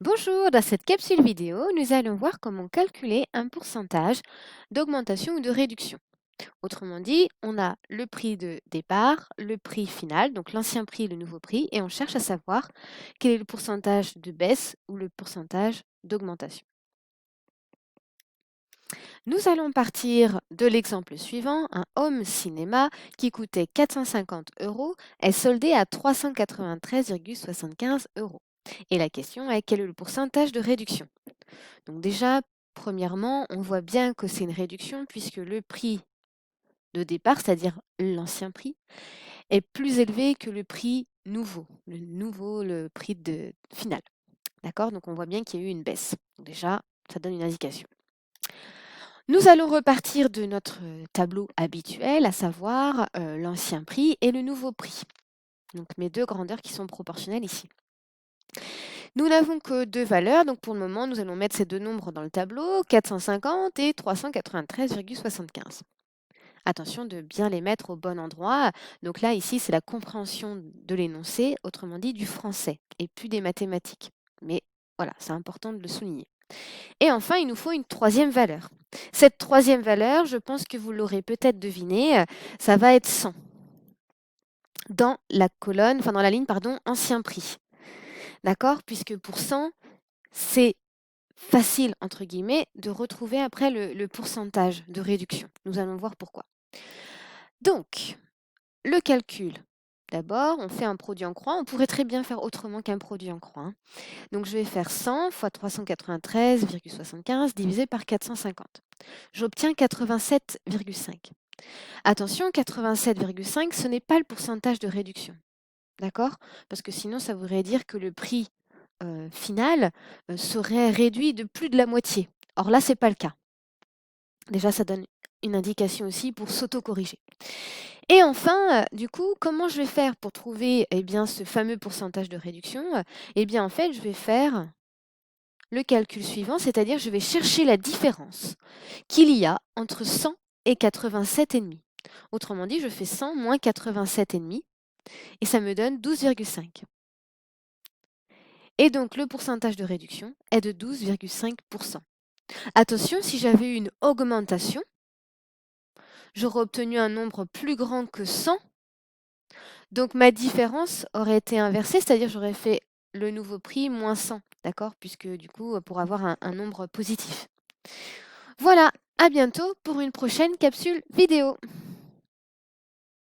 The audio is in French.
Bonjour, dans cette capsule vidéo, nous allons voir comment calculer un pourcentage d'augmentation ou de réduction. Autrement dit, on a le prix de départ, le prix final, donc l'ancien prix et le nouveau prix, et on cherche à savoir quel est le pourcentage de baisse ou le pourcentage d'augmentation. Nous allons partir de l'exemple suivant, un home cinéma qui coûtait 450 euros est soldé à 393,75 euros. Et la question est quel est le pourcentage de réduction? Donc déjà, premièrement, on voit bien que c'est une réduction puisque le prix de départ, c'est-à-dire l'ancien prix, est plus élevé que le prix nouveau, le prix final. D'accord? Donc on voit bien qu'il y a eu une baisse. Donc déjà, ça donne une indication. Nous allons repartir de notre tableau habituel, à savoir l'ancien prix et le nouveau prix. Donc mes deux grandeurs qui sont proportionnelles ici. Nous n'avons que deux valeurs, donc pour le moment, nous allons mettre ces deux nombres dans le tableau, 450 et 393,75. Attention de bien les mettre au bon endroit. Donc là, ici, c'est la compréhension de l'énoncé, autrement dit du français, et plus des mathématiques. Mais voilà, c'est important de le souligner. Et enfin, il nous faut une troisième valeur. Cette troisième valeur, je pense que vous l'aurez peut-être deviné, ça va être 100 dans la colonne, enfin dans la ligne, pardon, ancien prix. D'accord? Puisque pour 100, c'est facile, entre guillemets, de retrouver après le pourcentage de réduction. Nous allons voir pourquoi. Donc, le calcul. D'abord, on fait un produit en croix. On pourrait très bien faire autrement qu'un produit en croix. Donc, je vais faire 100 fois 393,75 divisé par 450. J'obtiens 87,5. Attention, 87,5, ce n'est pas le pourcentage de réduction. D'accord? Parce que sinon, ça voudrait dire que le prix final serait réduit de plus de la moitié. Or là, ce n'est pas le cas. Déjà, ça donne une indication aussi pour s'auto-corriger. Et enfin, du coup, comment je vais faire pour trouver ce fameux pourcentage de réduction? Eh bien, en fait, je vais faire le calcul suivant, c'est-à-dire je vais chercher la différence qu'il y a entre 100 et 87,5. Autrement dit, je fais 100 moins 87,5 et ça me donne 12,5. Et donc, le pourcentage de réduction est de 12,5%. Attention, si j'avais eu une augmentation, j'aurais obtenu un nombre plus grand que 100. Donc, ma différence aurait été inversée, c'est-à-dire j'aurais fait le nouveau prix moins 100, d'accord? Puisque du coup, pour avoir un nombre positif. Voilà, à bientôt pour une prochaine capsule vidéo.